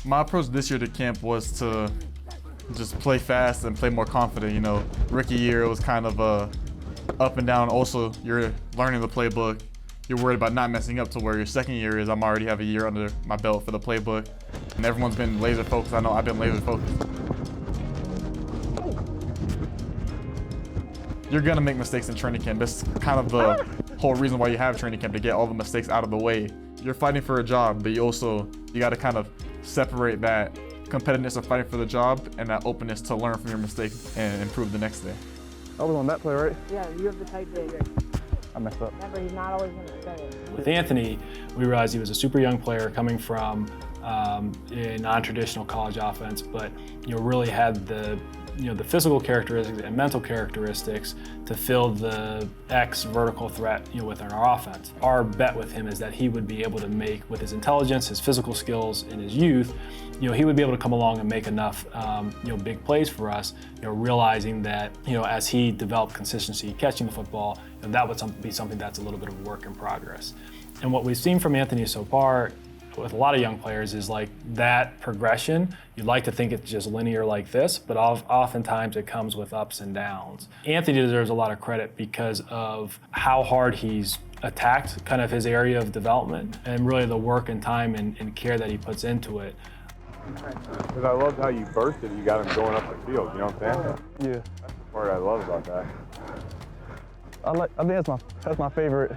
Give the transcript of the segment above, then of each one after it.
My approach this year to camp was to just play fast and play more confident. You know, rookie year, it was kind of up and down. Also, you're learning the playbook. You're worried about not messing up, to where your second year is I'm already have a year under my belt for the playbook. And everyone's been laser focused. I know I've been laser focused. You're gonna make mistakes in training camp. That's kind of the whole reason why you have training camp, to get all the mistakes out of the way. You're fighting for a job, but you gotta kind of separate that competitiveness of fighting for the job and that openness to learn from your mistakes and improve the next day. I was on that play, right? Yeah, you have the tight day. I messed up. Remember, he's not always gonna stay. With Anthony, we realized he was a super young player coming from a non-traditional college offense, but really had the physical characteristics and mental characteristics to fill the X vertical threat within our offense. Our bet with him is that he would be able to make, with his intelligence, his physical skills, and his youth, he would be able to come along and make enough big plays for us, realizing that as he developed consistency catching the football, that would be something that's a little bit of a work in progress. And what we've seen from Anthony so far with a lot of young players is like that progression. You'd like to think it's just linear like this, but oftentimes it comes with ups and downs. Anthony deserves a lot of credit because of how hard he's attacked kind of his area of development, and really the work and time and care that he puts into it. Because I loved how you bursted, you got him going up the field, you know what I'm saying? Yeah. That's the part I love about that. I think that's my favorite.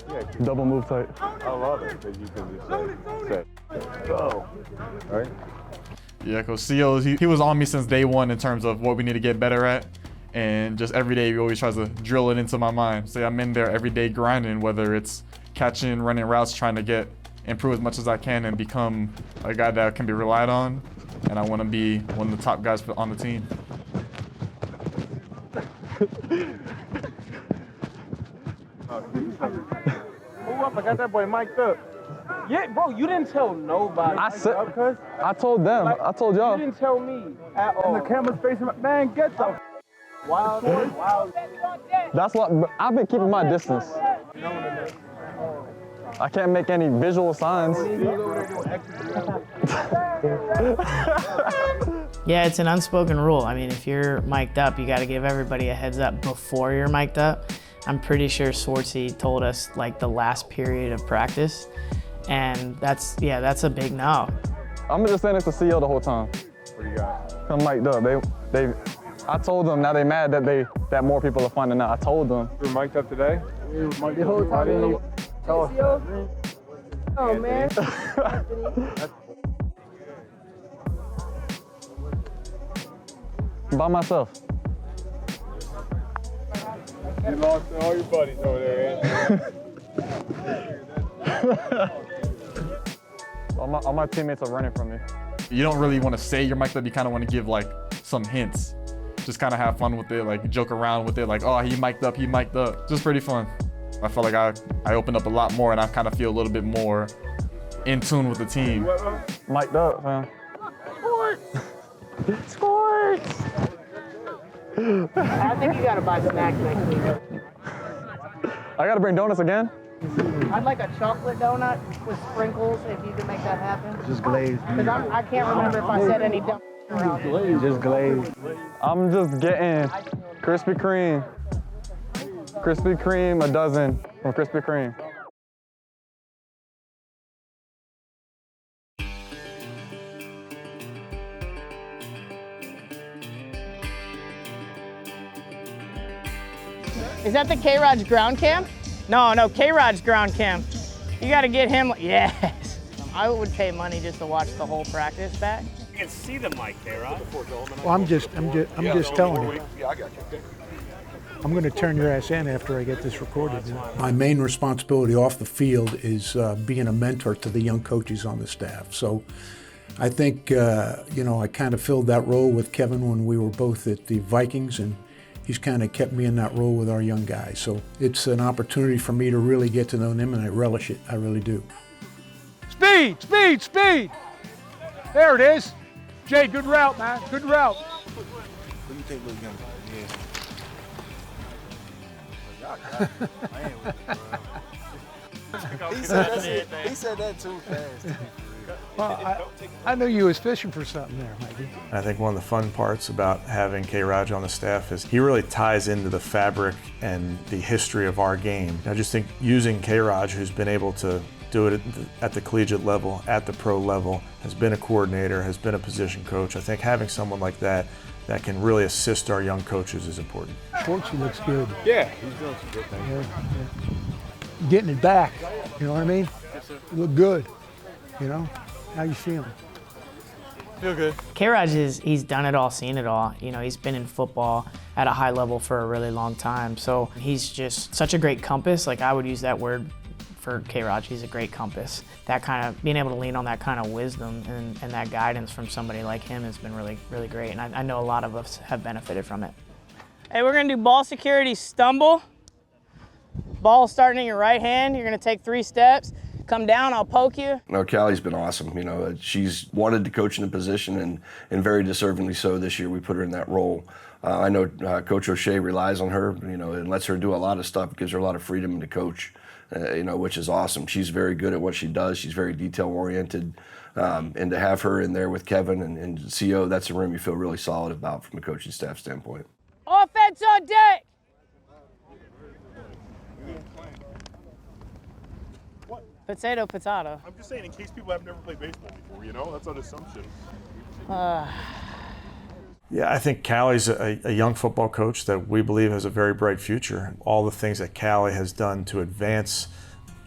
Yeah, Double move type. I love it because you can just say, go, right? Yeah, Coach CO, he was on me since day one in terms of what we need to get better at. And just every day he always tries to drill it into my mind. So I'm in there every day grinding, whether it's catching, running routes, trying to improve as much as I can and become a guy that can be relied on. And I want to be one of the top guys on the team. I got that boy mic'd up. Yeah, bro, you didn't tell nobody. I told them. I told y'all. You didn't tell me at all. And the camera's facing my, man, get the Wow. That's what I've been keeping my distance. I can't make any visual signs. Yeah, it's an unspoken rule. I mean, if you're mic'd up, you got to give everybody a heads up before you're mic'd up. I'm pretty sure Schwartzy told us like the last period of practice, and that's a big no. I'm just saying it's a CO the whole time. What do you got? I'm mic'd up. I told them, now they mad that more people are finding out. I told them. You were mic'd up today? The whole time. Oh man. By myself. You lost all your buddies over there, All my teammates are running from me. You don't really want to say you're mic'd up, you kind of want to give like some hints. Just kind of have fun with it, like joke around with it, like, oh, he mic'd up. Just pretty fun. I felt like I opened up a lot more and I kind of feel a little bit more in tune with the team. Mic'd up, man. Schwartz! I think you got to buy snacks next week. I gotta bring donuts again? I'd like a chocolate donut with sprinkles if you can make that happen. Just glazed. Because I can't remember if I said any dumb around. Just glazed. I'm just getting Krispy Kreme. Krispy Kreme, a dozen from Krispy Kreme. Is that the K-Rod's ground camp? No, K-Rod's ground camp. You got to get him, yes. I would pay money just to watch the whole practice back. You can see the mic, K-Rod. Well, I'm just telling you. Yeah, I got you. I'm going to turn your ass in after I get this recorded. My main responsibility off the field is being a mentor to the young coaches on the staff. So I think, I kind of filled that role with Kevin when we were both at the Vikings, and he's kind of kept me in that role with our young guys. So it's an opportunity for me to really get to know them, and I relish it. I really do. Speed, speed, speed. There it is. Jay, good route, man. Good route. What do you think was going to He said that too fast. Well, I knew you was fishing for something there, Mikey. I think one of the fun parts about having K-Raj on the staff is he really ties into the fabric and the history of our game. I just think using K-Raj, who's been able to do it at the collegiate level, at the pro level, has been a coordinator, has been a position coach. I think having someone like that can really assist our young coaches is important. Schwartz looks good. Yeah, he's doing some good things. Yeah. Getting it back, you know what I mean? You look good, you know? How you feeling? Feel good. K-Raj he's done it all, seen it all. You know, he's been in football at a high level for a really long time. So he's just such a great compass. Like, I would use that word for K-Raj. He's a great compass. That kind of, being able to lean on that kind of wisdom and that guidance from somebody like him has been really, really great. And I know a lot of us have benefited from it. Hey, we're gonna do ball security stumble. Ball starting in your right hand. You're gonna take 3 steps. Come down, I'll poke you. No, Callie's been awesome. You know, she's wanted to coach in a position, and very deservingly so this year. We put her in that role. I know Coach O'Shea relies on her, you know, and lets her do a lot of stuff, gives her a lot of freedom to coach, you know, which is awesome. She's very good at what she does. She's very detail-oriented. And to have her in there with Kevin and CO, that's a room you feel really solid about from a coaching staff standpoint. Offense on deck! Potato, potato. I'm just saying, in case people have never played baseball before, you know, that's an assumption. Yeah, I think Callie's a young football coach that we believe has a very bright future. All the things that Callie has done to advance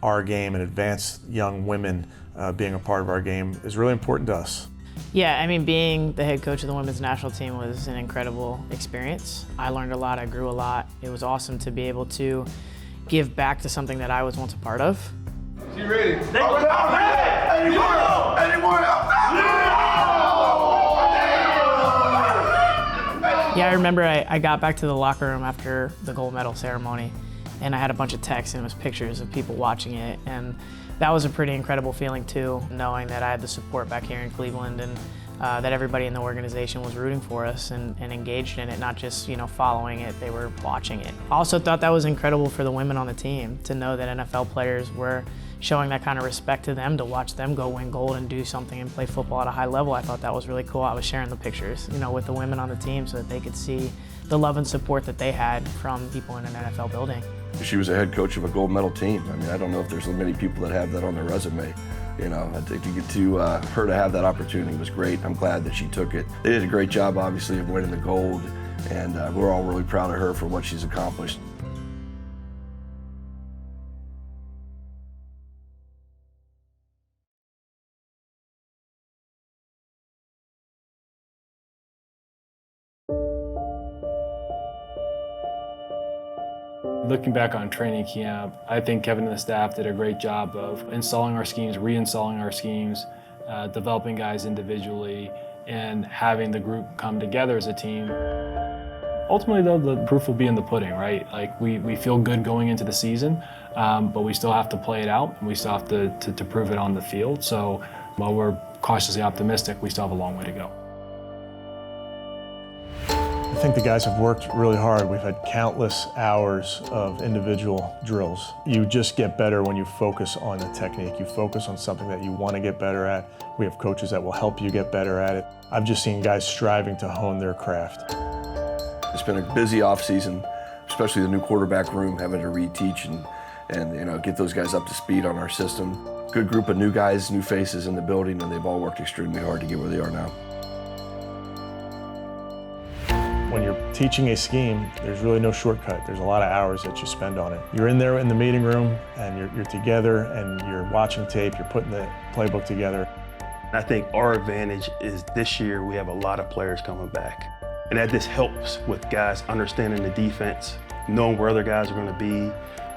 our game and advance young women being a part of our game is really important to us. Yeah, I mean, being the head coach of the women's national team was an incredible experience. I learned a lot, I grew a lot. It was awesome to be able to give back to something that I was once a part of. You ready? Yeah, I remember I got back to the locker room after the gold medal ceremony, and I had a bunch of texts and it was pictures of people watching it, and that was a pretty incredible feeling too, knowing that I had the support back here in Cleveland and that everybody in the organization was rooting for us and engaged in it, not just, you know, following it, they were watching it. I also thought that was incredible for the women on the team to know that NFL players were showing that kind of respect to them, to watch them go win gold and do something and play football at a high level. I thought that was really cool. I was sharing the pictures, you know, with the women on the team so that they could see the love and support that they had from people in an NFL building. She was a head coach of a gold medal team. I mean, I don't know if there's many people that have that on their resume. You know, I think to get to her to have that opportunity was great. I'm glad that she took it. They did a great job, obviously, of winning the gold, and we're all really proud of her for what she's accomplished. Looking back on training camp, I think Kevin and the staff did a great job of installing our schemes, reinstalling our schemes, developing guys individually, and having the group come together as a team. Ultimately, though, the proof will be in the pudding, right? Like, we feel good going into the season, but we still have to play it out, and we still have to prove it on the field. So while we're cautiously optimistic, we still have a long way to go. I think the guys have worked really hard. We've had countless hours of individual drills. You just get better when you focus on the technique. You focus on something that you want to get better at. We have coaches that will help you get better at it. I've just seen guys striving to hone their craft. It's been a busy offseason, especially the new quarterback room, having to reteach and you know, get those guys up to speed on our system. Good group of new guys, new faces in the building, and they've all worked extremely hard to get where they are now. When you're teaching a scheme, there's really no shortcut. There's a lot of hours that you spend on it. You're in there in the meeting room, and you're together, and you're watching tape, you're putting the playbook together. I think our advantage is this year we have a lot of players coming back. And that just helps with guys understanding the defense, knowing where other guys are going to be,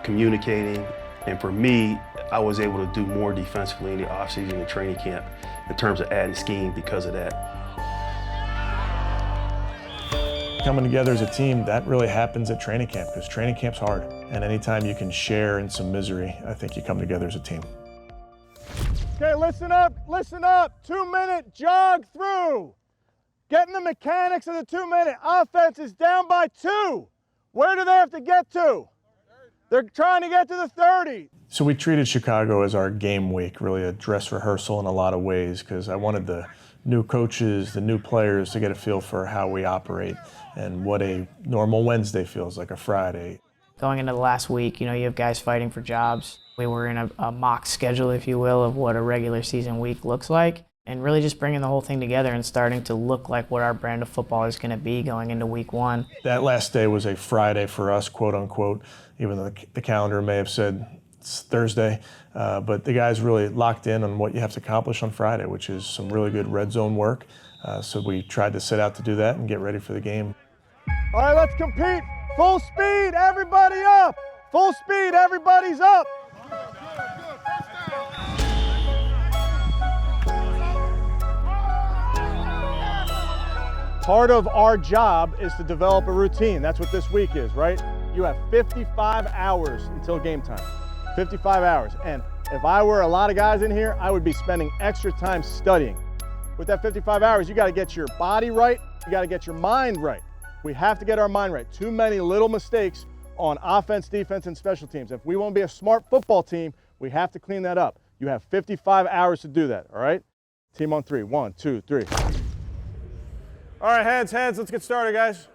communicating. And for me, I was able to do more defensively in the offseason and training camp in terms of adding scheme because of that. Coming together as a team, that really happens at training camp because training camp's hard. And anytime you can share in some misery, I think you come together as a team. Okay, listen up, 2-minute jog through. Getting the mechanics of the 2-minute. Offense is down by 2. Where do they have to get to? They're trying to get to the 30. So we treated Chicago as our game week, really a dress rehearsal in a lot of ways, because I wanted the new coaches, the new players to get a feel for how we operate and what a normal Wednesday feels like, a Friday. Going into the last week, you have guys fighting for jobs. We were in a mock schedule, if you will, of what a regular season week looks like, and really just bringing the whole thing together and starting to look like what our brand of football is going to be going into week 1. That last day was a Friday for us, quote unquote, even though the calendar may have said it's Thursday, but the guys really locked in on what you have to accomplish on Friday, which is some really good red zone work. So we tried to set out to do that and get ready for the game. All right, let's compete. Full speed, everybody up. Full speed, everybody's up. Part of our job is to develop a routine. That's what this week is, right? You have 55 hours until game time. 55 hours. And if I were a lot of guys in here, I would be spending extra time studying. With that 55 hours, you got to get your body right. You got to get your mind right. We have to get our mind right. Too many little mistakes on offense, defense, and special teams. If we want to be a smart football team, we have to clean that up. You have 55 hours to do that, all right? Team on 3. 1, 2, 3. All right, heads, let's get started, guys.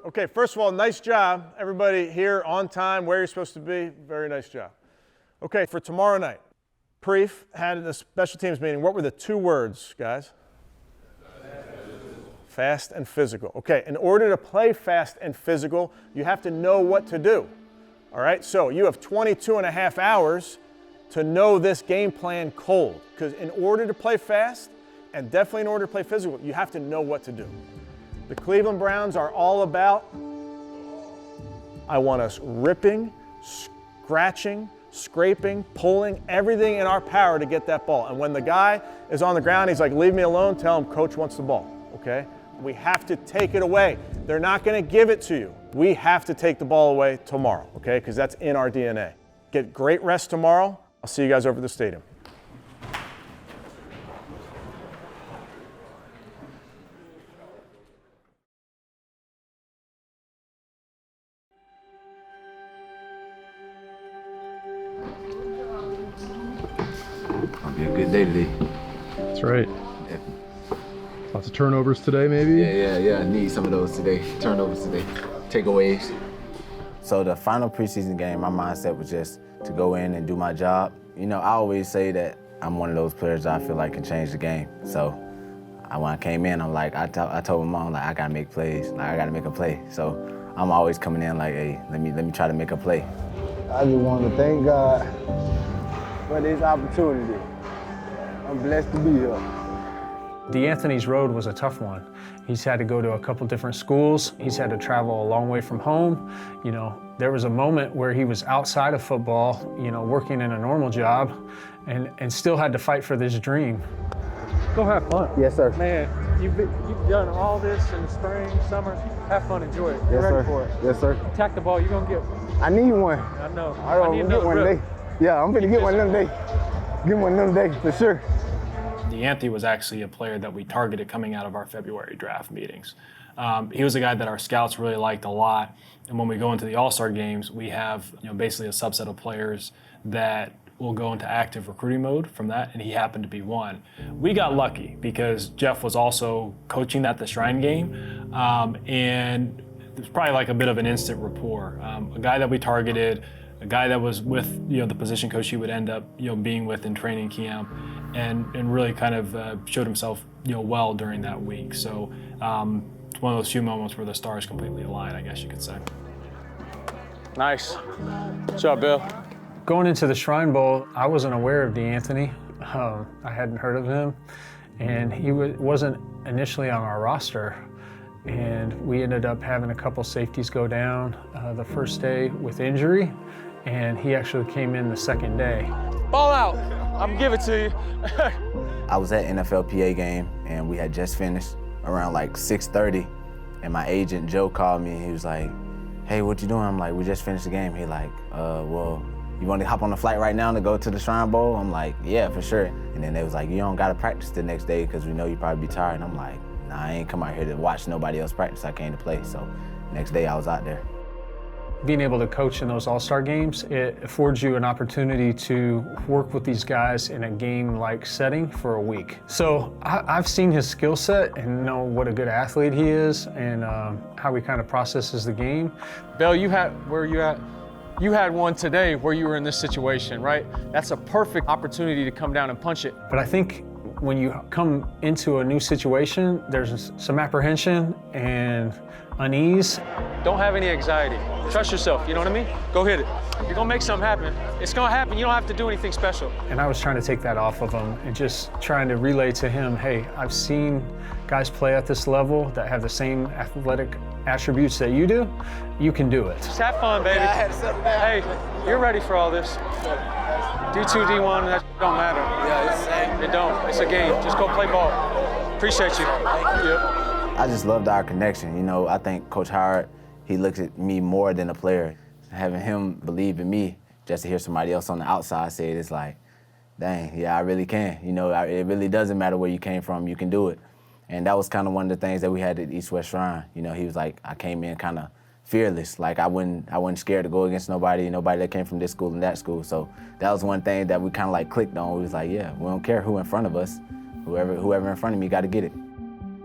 Okay, first of all, nice job. Everybody here on time, where you're supposed to be. Very nice job. Okay, for tomorrow night, Preef had a special teams meeting. What were the 2 words, guys? Fast and physical. Okay, in order to play fast and physical, you have to know what to do. All right, so you have 22 and a half hours to know this game plan cold. Because in order to play fast, and definitely in order to play physical, you have to know what to do. The Cleveland Browns are all about, I want us ripping, scratching, scraping, pulling, everything in our power to get that ball. And when the guy is on the ground, he's like, leave me alone, tell him coach wants the ball, okay? We have to take it away. They're not gonna give it to you. We have to take the ball away tomorrow, okay? Because that's in our DNA. Get great rest tomorrow. I'll see you guys over at the stadium. Be a good day today. That's right. Yeah. Lots of turnovers today, maybe? Yeah. Need some of those today. Turnovers today. Takeaways. So the final preseason game, my mindset was just to go in and do my job. I always say that I'm one of those players that I feel like can change the game. So when I came in, I'm like, I told my mom, like, I gotta make plays. Like, I gotta make a play. So I'm always coming in like, hey, let me try to make a play. I just want to thank God for this opportunity. I'm blessed to be here. D'Anthony's road was a tough one. He's had to go to a couple different schools. He's had to travel a long way from home. There was a moment where he was outside of football, working in a normal job and still had to fight for this dream. Go have fun. Yes, sir. Man, you've done all this in the spring, summer. Have fun, enjoy it. Get Yes, ready sir. for it. Yes, sir. Attack the ball, you're gonna get one. I need one. I know. I need get one today. Yeah, I'm gonna get one of them days. Get one of them days for sure. D'Anthony was actually a player that we targeted coming out of our February draft meetings. He was a guy that our scouts really liked a lot. And when we go into the All-Star games, we have basically a subset of players that will go into active recruiting mode from that, and he happened to be one. We got lucky because Jeff was also coaching at the Shrine game, and it was probably like a bit of an instant rapport. A guy that we targeted, a guy that was with the position coach he would end up being with in training camp, and really kind of showed himself well during that week. So it's one of those few moments where the stars completely align, I guess you could say. Nice. Good job, Bill. Going into the Shrine Bowl, I wasn't aware of D'Anthony. I hadn't heard of him, and he wasn't initially on our roster. And we ended up having a couple safeties go down the first day with injury, and he actually came in the second day. Ball out. I'm giving it to you. I was at NFLPA game, and we had just finished around like 6:30, and my agent, Joe, called me, and he was like, hey, what you doing? I'm like, we just finished the game. He like, well, you want to hop on the flight right now to go to the Shrine Bowl? I'm like, yeah, for sure. And then they was like, you don't got to practice the next day because we know you probably be tired. And I'm like, nah, I ain't come out here to watch nobody else practice. I came to play. So next day I was out there. Being able to coach in those all-star games, it affords you an opportunity to work with these guys in a game-like setting for a week. So I've seen his skill set and know what a good athlete he is and how he kind of processes the game. Bill, where you at? You had one today where you were in this situation, right? That's a perfect opportunity to come down and punch it. But I think when you come into a new situation, there's some apprehension and unease. Don't have any anxiety. Trust yourself, you know what I mean? Go hit it. You're gonna make something happen. It's gonna happen. You don't have to do anything special. And I was trying to take that off of him and just trying to relay to him, hey, I've seen guys play at this level that have the same athletic attributes that you do. You can do it. Just have fun, baby. Hey, you're ready for all this. D2, D1, that don't matter. Yeah, it's the same. It don't. It's a game. Just go play ball. Appreciate you. Thank you. I just loved our connection. You know, I think Coach Howard, he looks at me more than a player. Having him believe in me, just to hear somebody else on the outside say it, it's like, dang, yeah, I really can. You know, it really doesn't matter where you came from, you can do it. And that was kind of one of the things that we had at East West Shrine. You know, he was like, I came in kind of fearless. Like I wasn't scared to go against nobody that came from this school and that school. So that was one thing that we kind of like clicked on. We was like, yeah, we don't care who in front of us. Whoever in front of me got to get it.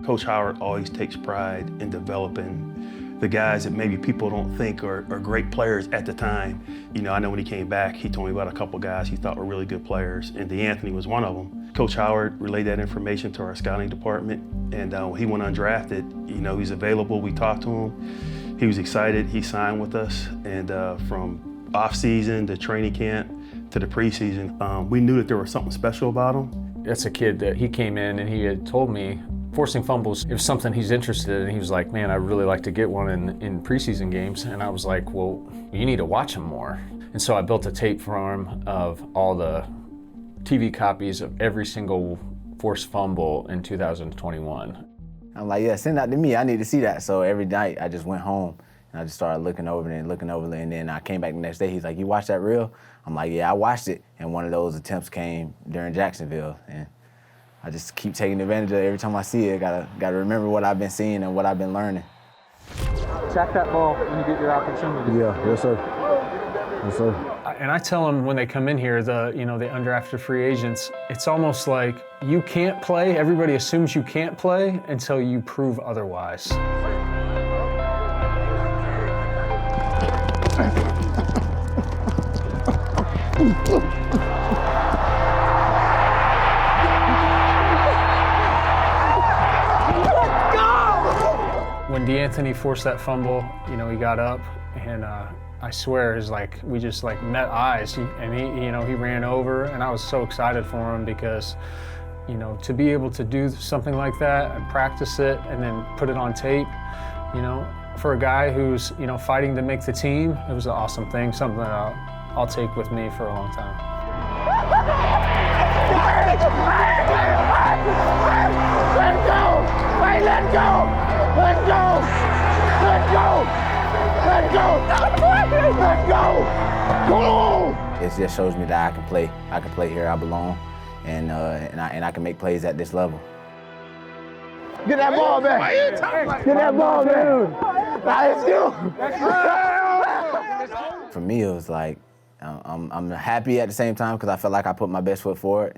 Coach Howard always takes pride in developing the guys that maybe people don't think are great players at the time. You know, I know when he came back, he told me about a couple guys he thought were really good players, and DeAnthony was one of them. Coach Howard relayed that information to our scouting department, and when he went undrafted, you know, he's available. We talked to him. He was excited. He signed with us, and from off-season to training camp to the preseason, we knew that there was something special about him. That's a kid that he came in and he had told me forcing fumbles, it was something he's interested in. He was like, man, I'd really like to get one in preseason games. And I was like, well, you need to watch him more. And so I built a tape for him of all the TV copies of every single forced fumble in 2021. I'm like, yeah, send that to me. I need to see that. So every night I just went home and I just started looking over it. And then I came back the next day. He's like, you watched that reel? I'm like, yeah, I watched it. And one of those attempts came during Jacksonville. And I just keep taking advantage of it every time I see it. Gotta remember what I've been seeing and what I've been learning. Check that ball when you get your opportunity. Yeah, yes, sir. Yes, sir. And I tell them when they come in here, the undrafted free agents, it's almost like you can't play. Everybody assumes you can't play until you prove otherwise. When DeAnthony forced that fumble, you know, he got up and I swear it's like we just like met eyes and he ran over and I was so excited for him because, you know, to be able to do something like that and practice it and then put it on tape, you know, for a guy who's, you know, fighting to make the team, it was an awesome thing, something that I'll take with me for a long time. Let's go! Wait, let's go! Let's go! Let's go! Let's go! Let's go! Come on! It just shows me that I can play. I can play here. I belong, and I can make plays at this level. Get that ball back! Get that ball back! Let's go! For me, it was like I'm happy at the same time because I felt like I put my best foot forward,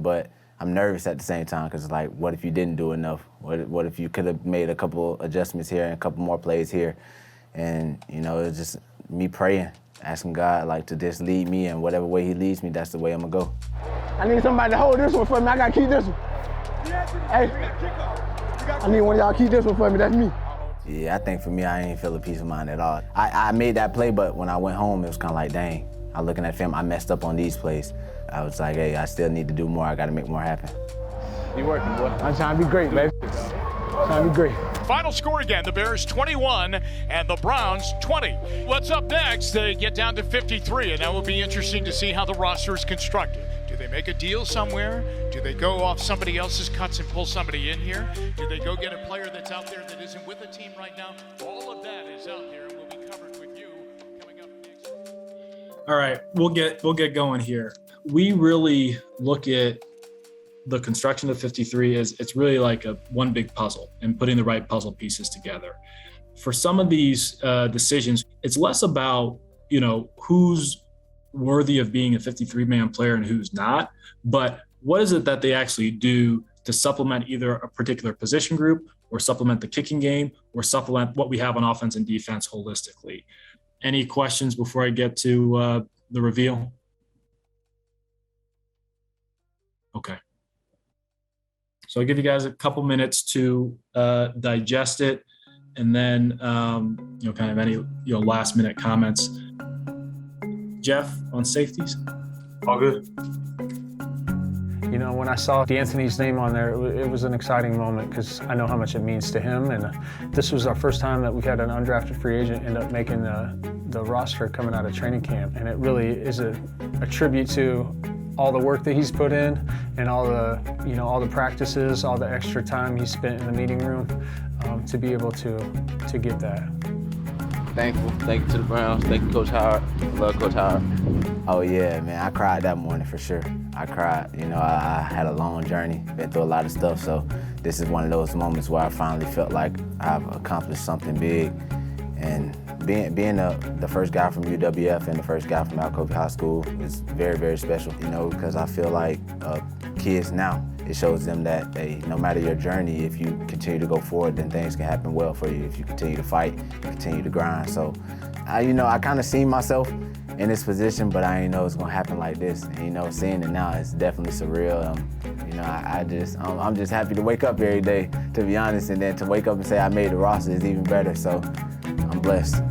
but I'm nervous at the same time because it's like, what if you didn't do enough? What if you could have made a couple adjustments here and a couple more plays here? And, you know, it's just me praying, asking God, like, to just lead me, and whatever way he leads me, that's the way I'm going to go. I need somebody to hold this one for me. I got to keep this one. Hey, I need one of y'all to keep this one for me. That's me. Yeah, I think for me, I ain't feel a peace of mind at all. I made that play, but when I went home, it was kind of like, dang, I'm looking at film, I messed up on these plays. I was like, hey, I still need to do more. I got to make more happen. You working, boy. I'm trying to be great, baby. Trying to be great. Final score again, the Bears 21 and the Browns 20. What's up next? They get down to 53, and that will be interesting to see how the roster is constructed. Do they make a deal somewhere? Do they go off somebody else's cuts and pull somebody in here? Do they go get a player that's out there that isn't with a team right now? All of that is out there and will be covered with you coming up next. All right, we'll get going here. We really look at the construction of 53 as it's really like one big puzzle and putting the right puzzle pieces together. for some of these decisions, it's less about, who's worthy of being a 53-man player and who's not, but what is it that they actually do to supplement either a particular position group or supplement the kicking game or supplement what we have on offense and defense holistically. Any questions before I get to the reveal? Okay. So I'll give you guys a couple minutes to digest it, and then kind of any last minute comments. Jeff, on safeties? All good. When I saw Anthony's name on there, it was an exciting moment because I know how much it means to him. And this was our first time that we had an undrafted free agent end up making the roster coming out of training camp. And it really is a tribute to all the work that he's put in and all the practices, all the extra time he spent in the meeting room to be able to get that. Thankful. Thank you to the Browns. Thank you, Coach Howard. Love Coach Howard. Oh, yeah, man. I cried that morning for sure. I cried. I had a long journey, been through a lot of stuff, so this is one of those moments where I finally felt like I've accomplished something big. And being the first guy from UWF and the first guy from Alcova High School is very, very special, because I feel like kids now, it shows them that, hey, no matter your journey, if you continue to go forward, then things can happen well for you. If you continue to fight, continue to grind. So, I kind of seen myself in this position, but I didn't know it's gonna happen like this. And, seeing it now, it's definitely surreal. I'm just happy to wake up every day, to be honest, and then to wake up and say I made the roster is even better. So, I'm blessed.